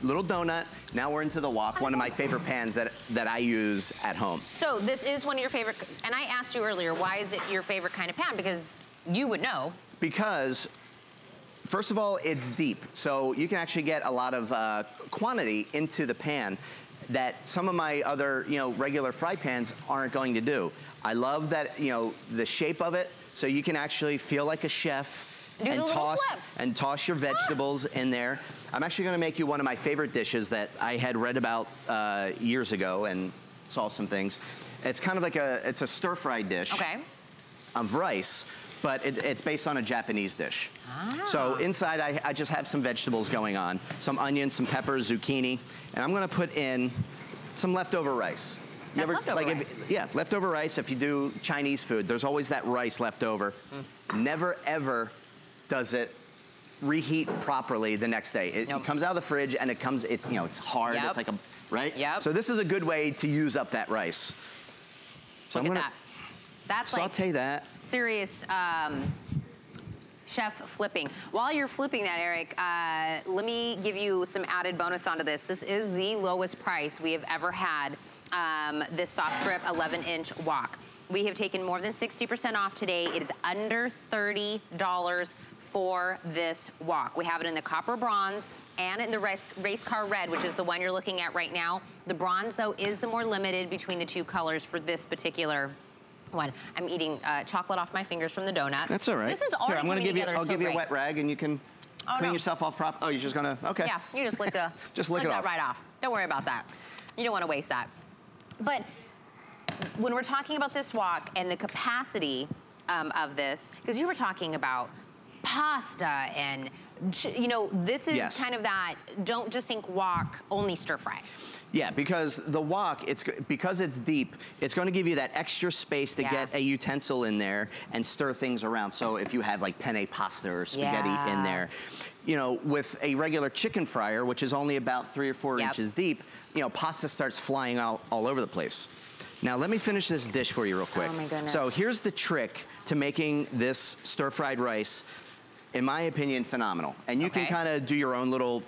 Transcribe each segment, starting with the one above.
little donut. Now we're into the wok, one of my favorite pans that I use at home. So this is one of your favorite, and I asked you earlier, why is it your favorite kind of pan? Because you would know. Because, first of all, it's deep. So you can actually get a lot of quantity into the pan that some of my other, regular fry pans aren't going to do. I love that, the shape of it, so you can actually feel like a chef and toss your vegetables in there. I'm actually gonna make you one of my favorite dishes that I had read about years ago and saw some things. It's kind of like it's a stir-fry dish of rice, but it's based on a Japanese dish. So inside I just have some vegetables going on, some onions, some peppers, zucchini, and I'm gonna put in some leftover rice. Leftover rice. If you do Chinese food, there's always that rice left over. Never ever does it reheat properly the next day. It comes out of the fridge and it's hard. It's like right? So this is a good way to use up that rice. So Look at that. That's saute that. Serious chef flipping. While you're flipping that, Eric, let me give you some added bonus onto this. This is the lowest price we have ever had. This SoftGrip 11-inch wok. We have taken more than 60% off today. It is under $30 for this wok. We have it in the copper bronze and in the race car red, which is the one you're looking at right now. The bronze, though, is the more limited between the two colors for this particular one. I'm eating chocolate off my fingers from the donut. That's all right. This is already coming together. I'll give you a wet rag and you can clean yourself off properly. Oh, you're just gonna, okay. Yeah, you just lick the, just lick it that off. right off. Don't worry about that. You don't want to waste that. But when we're talking about this wok and the capacity of this, because you were talking about pasta and, this is kind of that, don't just think wok, only stir fry. Yeah, because the wok, because it's deep, it's going to give you that extra space to get a utensil in there and stir things around. So if you have like penne pasta or spaghetti in there, with a regular chicken fryer, which is only about 3 or 4 inches deep, pasta starts flying out all over the place. Now let me finish this dish for you real quick. Oh my goodness. So here's the trick to making this stir-fried rice, in my opinion, phenomenal. And you can kind of do your own little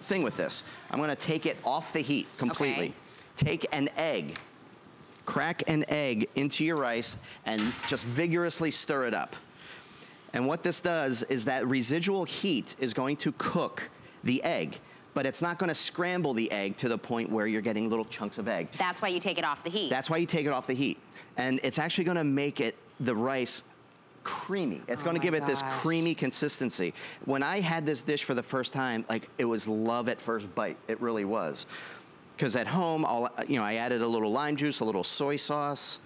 thing with this. I'm gonna take it off the heat completely. Take an egg, crack an egg into your rice and just vigorously stir it up. And what this does is that residual heat is going to cook the egg, but it's not gonna scramble the egg to the point where you're getting little chunks of egg. That's why you take it off the heat. That's why you take it off the heat. And it's actually gonna make the rice creamy. It's gonna give it this creamy consistency. When I had this dish for the first time, it was love at first bite. It really was. Because at home, I added a little lime juice, a little soy sauce,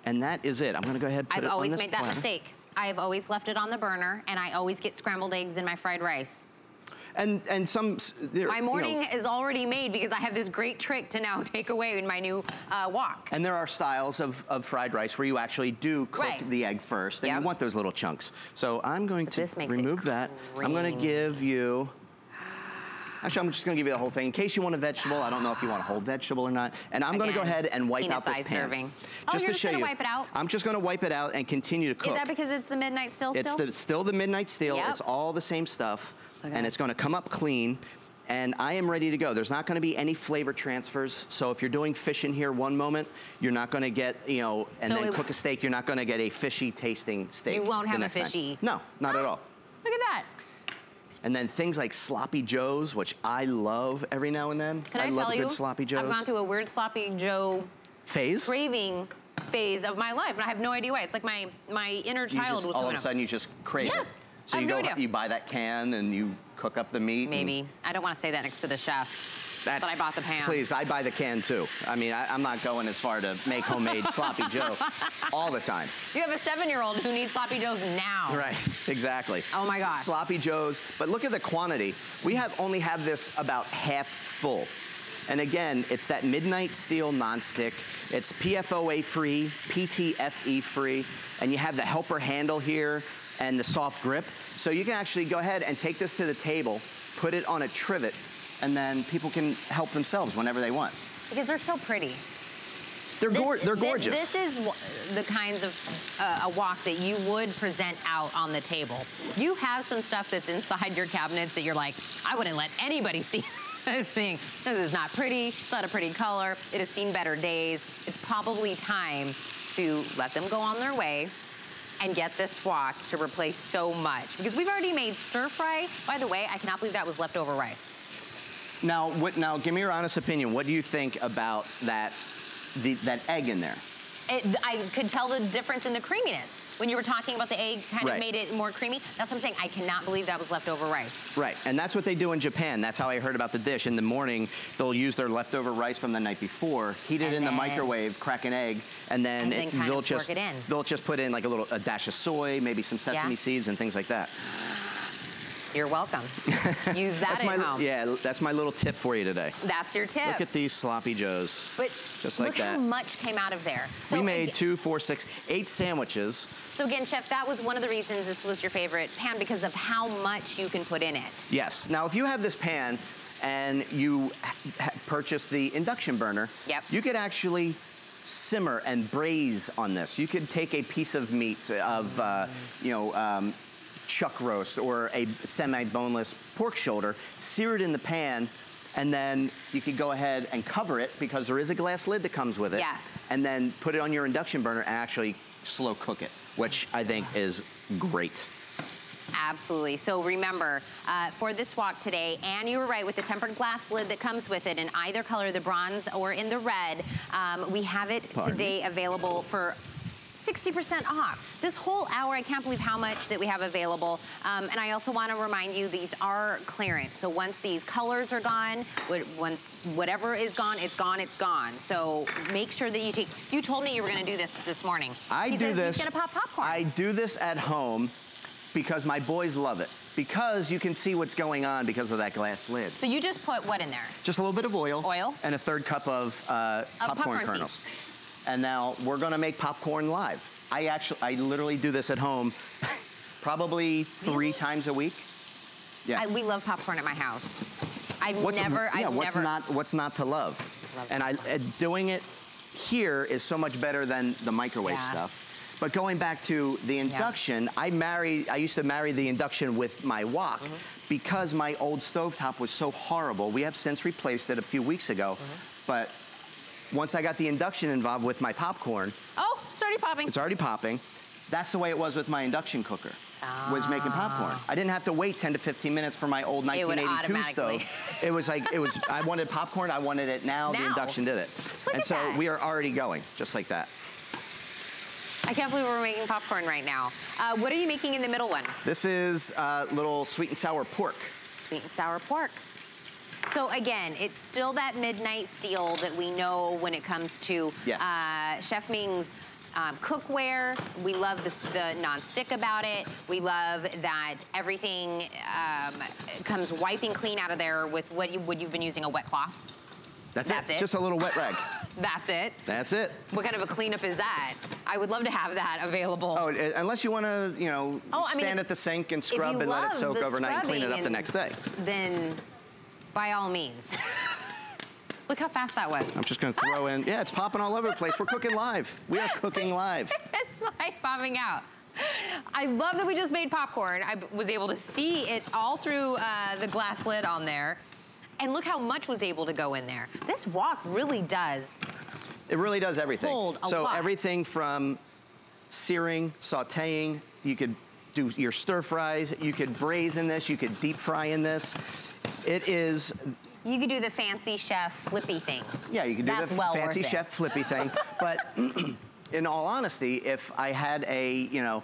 and that is it. I'm gonna go ahead and put it on this I've always made that platter. mistake. I have always left it on the burner, and I always get scrambled eggs in my fried rice. And my morning is already made because I have this great trick to now take away in my new wok. And there are styles of fried rice where you actually do cook the egg first, and you want those little chunks. So I'm going to remove that. I'm going to give you, actually I'm just going to give you the whole thing. In case you want a vegetable, I don't know if you want a whole vegetable or not. And I'm going to go ahead and wipe out this pan. Serving. Just you're just going to wipe it out? I'm just going to wipe it out and continue to cook. Is that because it's the midnight still? It's still the midnight steel. It's all the same stuff. And it's gonna come up clean, and I am ready to go. There's not gonna be any flavor transfers, so if you're doing fish in here one moment, you're not gonna get, and then cook a steak, you're not gonna get a fishy tasting steak. You won't have a fishy. No, not at all. Look at that. And then things like sloppy joes, which I love every now and then. Can I love a good sloppy joes. I've gone through a weird sloppy joe craving phase of my life, and I have no idea why. It's like my inner child was all of a sudden you just crave it. So you buy that can and you cook up the meat. Maybe. I don't want to say that next to the chef, but I bought the pan. Please, I buy the can too. I mean, I'm not going as far to make homemade sloppy joe all the time. You have a 7-year-old who needs sloppy joes now. Right, exactly. Oh my God. Sloppy joes, but look at the quantity. We only have this about half full. And again, it's that midnight steel nonstick. It's PFOA free, PTFE free, and you have the helper handle here and the soft grip. So you can actually go ahead and take this to the table, put it on a trivet, and then people can help themselves whenever they want. Because they're so pretty. They're gorgeous. This is the kinds of a wok that you would present out on the table. You have some stuff that's inside your cabinets that you're like, I wouldn't let anybody see. thing. This is not pretty. It's not a pretty color. It has seen better days. It's probably time to let them go on their way and get this wok to replace so much. Because we've already made stir fry. By the way, I cannot believe that was leftover rice. Now, give me your honest opinion. What do you think about that egg in there? I could tell the difference in the creaminess. When you were talking about the egg kind of made it more creamy, that's what I'm saying. I cannot believe that was leftover rice. Right, and that's what they do in Japan. That's how I heard about the dish. In the morning, they'll use their leftover rice from the night before, heat it in the microwave, crack an egg, and then they'll just put in like a dash of soy, maybe some sesame seeds and things like that. You're welcome. Use that at home. Yeah, that's my little tip for you today. That's your tip. Look at these sloppy joes. But just like that. Look how much came out of there. So we made 2, 4, 6, 8 sandwiches. So again, Chef, that was one of the reasons this was your favorite pan, because of how much you can put in it. Yes. Now, if you have this pan and you purchase the induction burner, you could actually simmer and braise on this. You could take a piece of meat of, chuck roast or a semi-boneless pork shoulder, sear it in the pan, and then you could go ahead and cover it, because there is a glass lid that comes with it. Yes. And then put it on your induction burner and actually slow cook it, which I think is great. Absolutely. So remember, for this wok today, and you were right, with the tempered glass lid that comes with it in either color, the bronze or in the red, we have it today available for 60% off. This whole hour, I can't believe how much that we have available. And I also want to remind you, these are clearance. So once these colors are gone, once whatever is gone, it's gone, it's gone. So make sure that you told me you were going to do this morning. He's going to pop popcorn. I do this at home because my boys love it. Because you can see what's going on because of that glass lid. So you just put what in there? Just a little bit of oil. Oil. And a 1/3 cup of popcorn kernels. Seeds. And now we're gonna make popcorn live. I literally do this at home probably 3 times a week. Yeah. We love popcorn at my house. What's not to love? And doing it here is so much better than the microwave stuff. But going back to the induction, I used to marry the induction with my wok because my old stovetop was so horrible. We have since replaced it a few weeks ago, but once I got the induction involved with my popcorn. Oh, it's already popping. It's already popping. That's the way it was with my induction cooker, was making popcorn. I didn't have to wait 10 to 15 minutes for my old 1982 stove. It was like, I wanted popcorn, I wanted it now. The induction did it. And so we are already going, just like that. I can't believe we're making popcorn right now. What are you making in the middle one? This is little sweet and sour pork. Sweet and sour pork. So again, it's still that midnight steel that we know when it comes to Chef Ming's cookware. We love the non-stick about it. We love that everything comes wiping clean out of there with what you've been using, a wet cloth. That's it. Just a little wet rag. That's it? That's it. What kind of a cleanup is that? I would love to have that available. Oh, unless you want to, stand at the sink and scrub and let it soak overnight and clean it up the next day. Then, by all means. Look how fast that was. I'm just going to throw in, it's popping all over the place. We're cooking live. We are cooking live. It's like popping out. I love that we just made popcorn. I was able to see it all through the glass lid on there. And look how much was able to go in there. This wok really does. It really does everything. Hold a lot. So everything from searing, sauteing, you could do your stir fries, you could braise in this, you could deep fry in this. It is... You could do the fancy chef flippy thing. Yeah, you could do the fancy chef flippy thing. But in all honesty, if I had a,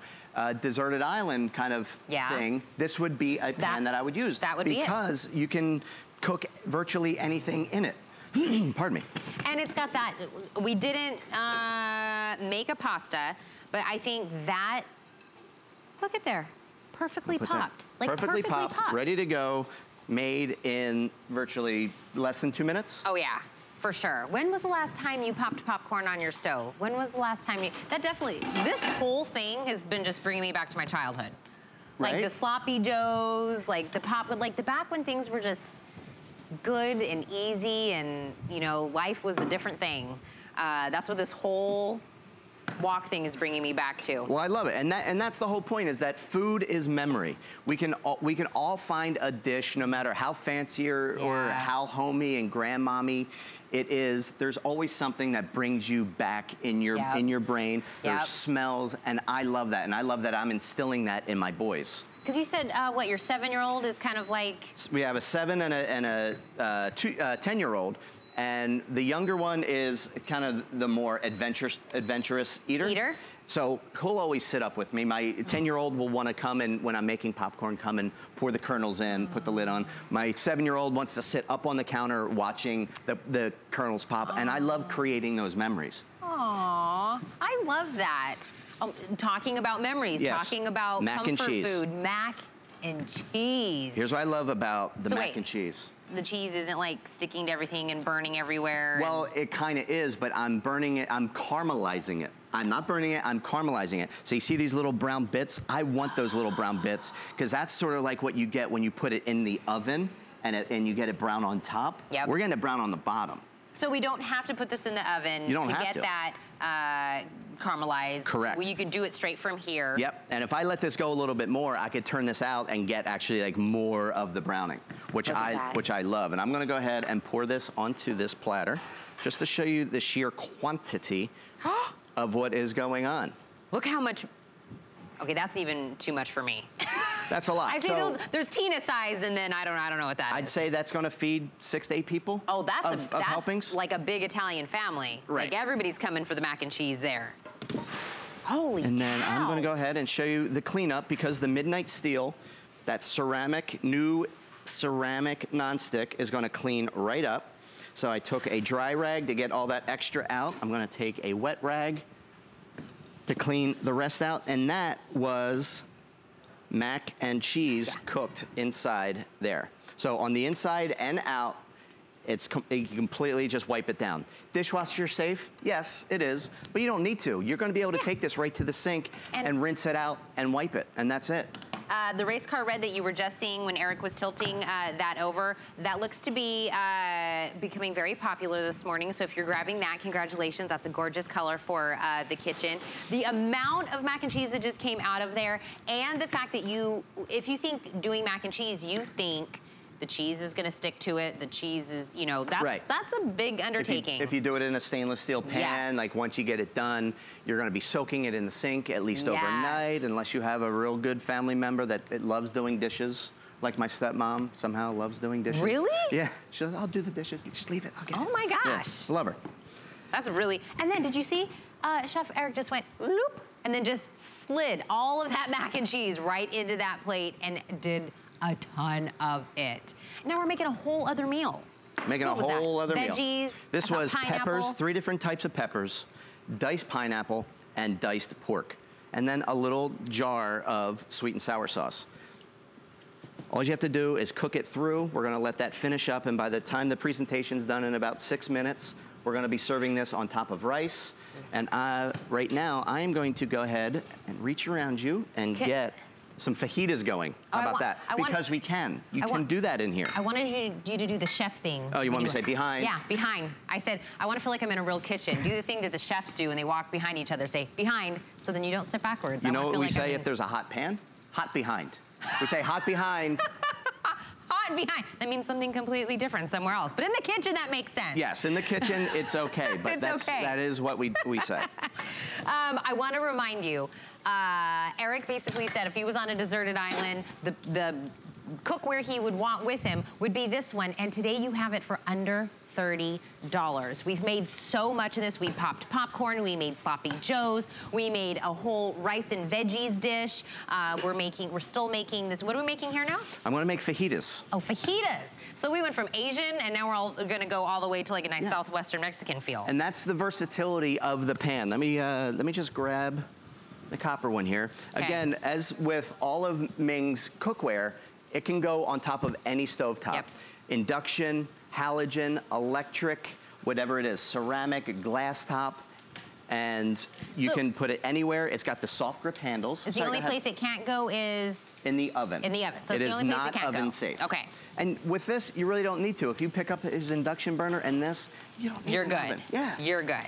deserted island kind of thing, this would be a pan that I would use. That would be it. Because you can cook virtually anything in it. Pardon me. And it's got that, we didn't make a pasta, but I think that, look at there, perfectly popped. Like perfectly popped, ready to go, made in virtually less than 2 minutes. Oh yeah, for sure. When was the last time you popped popcorn on your stove? When was the last time that definitely, this whole thing has been just bringing me back to my childhood. Right? Like the sloppy joes, like the like the back when things were just good and easy and, life was a different thing. That's what this whole wok thing is bringing me back to. Well, I love it, and that's the whole point, is that food is memory. We can all find a dish, no matter how fancy or how homey and grandmommy it is. There's always something that brings you back in your brain. There's smells, and I love that, and I love that I'm instilling that in my boys. Because you said, what, your 7-year-old is kind of like... We have a 7 and a 10-year-old. And the younger one is kind of the more adventurous eater. So he'll always sit up with me. My 10-year-old will want to come and, when I'm making popcorn, come and pour the kernels in, put the lid on. My 7-year-old wants to sit up on the counter watching the kernels pop. And I love creating those memories. Aww, I love that. Talking about memories, talking about comfort food, mac and cheese. Here's what I love about the mac and cheese. The cheese isn't like sticking to everything and burning everywhere. Well, it kind of is, but I'm burning it, I'm caramelizing it. I'm not burning it, I'm caramelizing it. So you see these little brown bits? I want those little brown bits, because that's sort of like what you get when you put it in the oven and you get it brown on top. Yep. We're getting it brown on the bottom. So we don't have to put this in the oven to get that caramelized. Correct. Well, you can do it straight from here. Yep, and if I let this go a little bit more, I could turn this out and get actually like more of the browning, which I love. And I'm gonna go ahead and pour this onto this platter just to show you the sheer quantity of what is going on. Look how much, okay, that's even too much for me. That's a lot. I see there's Tina size, and then I don't know what that is. I'd say that's gonna feed 6 to 8 people. Oh, that's helpings. Like a big Italian family. Right. Like everybody's coming for the mac and cheese there. Holy cow. And then I'm gonna go ahead and show you the cleanup, because the Midnight Steel, that new ceramic nonstick, is gonna clean right up. So I took a dry rag to get all that extra out. I'm gonna take a wet rag to clean the rest out, and that was mac and cheese cooked inside there. So on the inside and out, you completely just wipe it down. Dishwasher safe? Yes, it is, but you don't need to. You're gonna be able to take this right to the sink and rinse it out and wipe it, and that's it. The race car red that you were just seeing when Eric was tilting that over, that looks to be becoming very popular this morning. So if you're grabbing that, congratulations. That's a gorgeous color for the kitchen. The amount of mac and cheese that just came out of there, and the fact that if you think doing mac and cheese, you think the cheese is gonna stick to it. The cheese is, that's a big undertaking. If you do it in a stainless steel pan, like once you get it done, you're gonna be soaking it in the sink at least overnight, unless you have a real good family member that loves doing dishes. Like my stepmom somehow loves doing dishes. Really? Yeah, she'll, I'll do the dishes, just leave it, I'll get it. Oh my gosh. Yeah, love her. That's really, and then did you see, Chef Eric just went, loop, and then just slid all of that mac and cheese right into that plate and did a ton of it. Now we're making a whole other meal. Making a whole other meal. Veggies. This was peppers, 3 different types of peppers, diced pineapple, and diced pork. And then a little jar of sweet and sour sauce. All you have to do is cook it through. We're gonna let that finish up, and by the time the presentation's done in about 6 minutes, we're gonna be serving this on top of rice. And right now, I am going to go ahead and reach around you and get some fajitas going. How about that? Because we can. You can do that in here. I wanted you to do the chef thing. Oh, you want me to say behind? Yeah, behind. I said, I want to feel like I'm in a real kitchen. Do the thing that the chefs do when they walk behind each other. Say, behind, so then you don't step backwards. You know what we say if there's a hot pan? Hot behind. We say hot behind. Hot behind. That means something completely different somewhere else. But in the kitchen, that makes sense. Yes, in the kitchen, it's okay. But that is what we say. I want to remind you, Eric basically said if he was on a deserted island, the cookware he would want with him would be this one. And today you have it for under $30. We've made so much of this. We popped popcorn, we made sloppy joes, we made a whole rice and veggies dish. We're still making this. What are we making here now? I'm gonna make fajitas. Oh, fajitas. So we went from Asian, and now we're all gonna go all the way to like a nice southwestern Mexican feel. And that's the versatility of the pan. Let me just grab the copper one here. Again, as with all of Ming's cookware, it can go on top of any stovetop. Induction, halogen, electric, whatever it is, ceramic, glass top, and you can put it anywhere. It's got the SoftGrip handles. It's the only place it can't go is? In the oven. In the oven. So it's the only place it can't go. It is not oven safe. Okay. And with this, you really don't need to. If you pick up his induction burner and this, you don't need an oven. Yeah. You're good.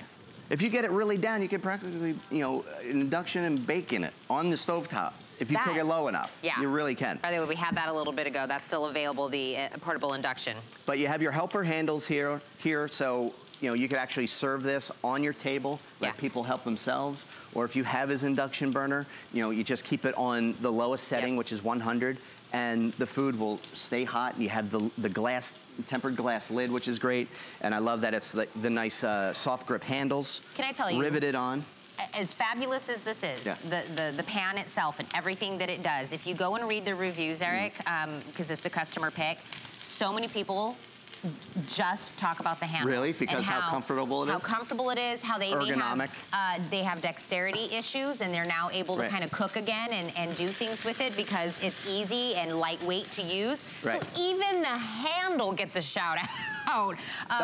If you get it really down, you can practically, you know, induction and bake in it on the stovetop. If you cook it low enough, you really can. By the way, we had that a little bit ago. That's still available, the portable induction. But you have your helper handles here, so you know you could actually serve this on your table, let people help themselves. Or if you have his induction burner, you know, you just keep it on the lowest setting, which is 100, and the food will stay hot. You have the glass, tempered glass lid, which is great, and I love that it's the nice soft grip handles. Can I tell you? Riveted on. As fabulous as this is, the pan itself and everything that it does, if you go and read the reviews, Eric, because it's a customer pick, so many people just talk about the handle. Really? Because how comfortable it is? How comfortable it is, how they may have dexterity issues, and they're now able to kind of cook again and do things with it because it's easy and lightweight to use. So even the handle gets a shout out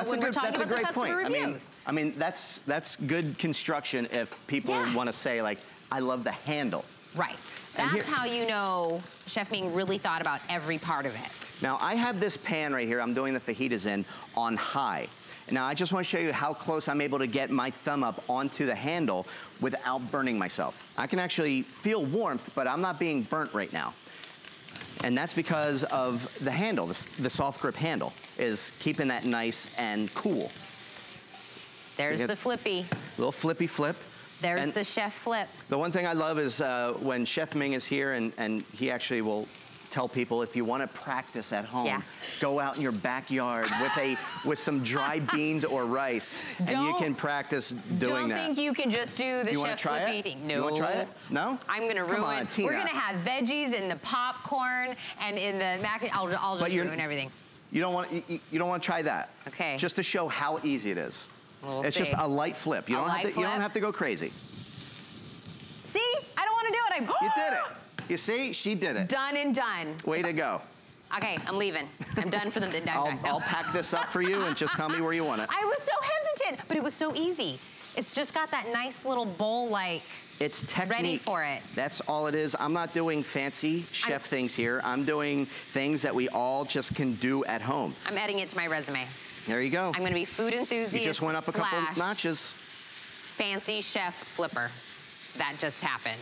when we're talking about the customer reviews. I mean, that's good construction if people want to say, like, I love the handle. Right. That's how you know Chef Ming really thought about every part of it. Now, I have this pan right here I'm doing the fajitas in on high. Now, I just want to show you how close I'm able to get my thumb up onto the handle without burning myself. I can actually feel warmth, but I'm not being burnt right now. And that's because of the handle, the soft grip handle is keeping that nice and cool. There's the flippy. Little flippy flip. There's the chef flip. The one thing I love is when Chef Ming is here and he actually will tell people if you want to practice at home, go out in your backyard with some dried beans or rice, and you can practice doing that. Don't think you can just do the chef flippy thing. No. You want to try it? No? I'm going to ruin it. We're going to have veggies in the popcorn and in the mac. I'll just ruin everything. You don't want to try that. Okay. Just to show how easy it is. It's just a light flip. You don't have to go crazy. See? I don't want to do it. You did it. You see? She did it. Done and done. Way to go. Okay, I'm leaving. I'm done for the day. I'll pack this up for you and just tell me where you want it. I was so hesitant, but it was so easy. It's just got that nice little bowl-like. It's technique. Ready for it. That's all it is. I'm not doing fancy chef things here. I'm doing things that we all just can do at home. I'm adding it to my resume. There you go. I'm going to be food enthusiast. You just went up a couple notches. Fancy chef flipper. That just happened.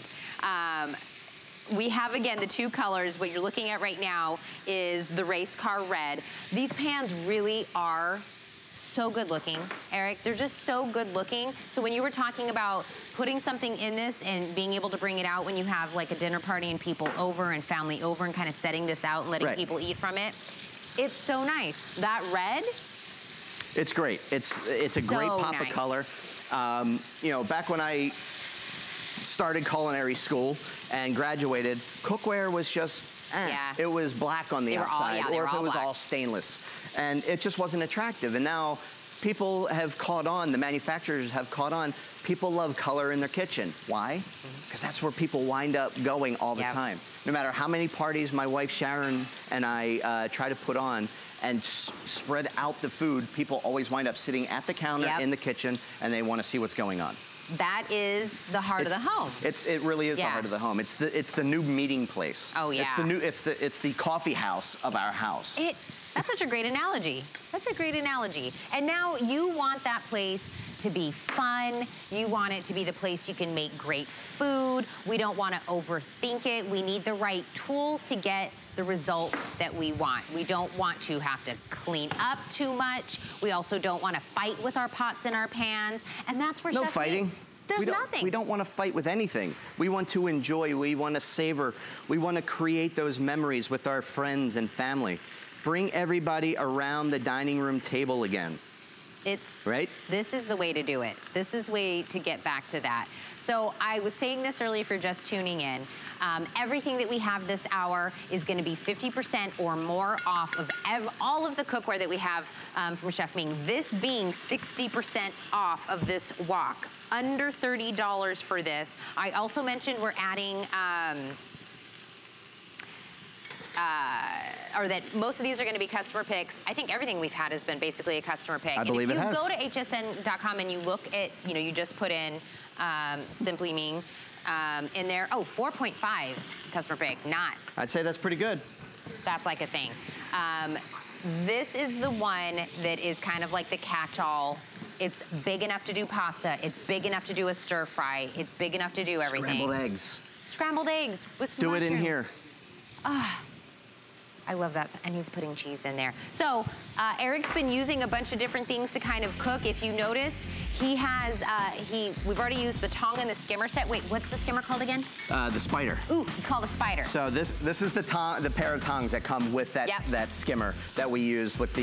We have, again, the two colors. What you're looking at right now is the race car red. These pans really are so good looking, Eric. They're just so good looking. So when you were talking about putting something in this and being able to bring it out when you have like a dinner party and people over and family over and kind of setting this out and letting people eat from it, it's so nice. That red, it's great. It's a great pop of color. You know, back when I started culinary school and graduated, cookware was just, it was black on the outside, or if it was all stainless. And it just wasn't attractive. And now people have caught on, the manufacturers have caught on, people love color in their kitchen. Why? Because that's where people wind up going all the time. No matter how many parties my wife Sharon and I try to put on and spread out the food, people always wind up sitting at the counter in the kitchen and they want to see what's going on. That is the heart of the home. It really is the heart of the home. It's the new meeting place. Oh yeah. It's the coffee house of our house. That's such a great analogy. That's a great analogy. And now you want that place to be fun. You want it to be the place you can make great food. We don't want to overthink it. We need the right tools to get the results that we want. We don't want to have to clean up too much. We also don't want to fight with our pots and our pans. And that's where no fighting. There's nothing. We don't want to fight with anything. We want to enjoy. We want to savor. We want to create those memories with our friends and family. Bring everybody around the dining room table again. This is the way to do it. This is the way to get back to that. So I was saying this earlier if you're just tuning in. Everything that we have this hour is going to be 50% or more off of all of the cookware that we have from Chef Ming. This being 60% off of this wok. Under $30 for this. I also mentioned we're adding or that most of these are going to be customer picks. I think everything we've had has been basically a customer pick. I believe it has. If you go to hsn.com and you look at, you just put in Simply Ming in there. Oh, 4.5 customer pick, not. I'd say that's pretty good. That's like a thing. This is the one that is kind of like the catch-all It's big enough to do pasta. It's big enough to do a stir fry. It's big enough to do everything. Scrambled eggs. Scrambled eggs with Do mushrooms. it in here. Ah. I love that, and he's putting cheese in there. So, Eric's been using a bunch of different things to kind of cook. If you noticed, he has, we've already used the tong and the skimmer set. Wait, what's the skimmer called again? The spider. Ooh, it's called a spider. So this is the pair of tongs that come with that, that skimmer that we use with the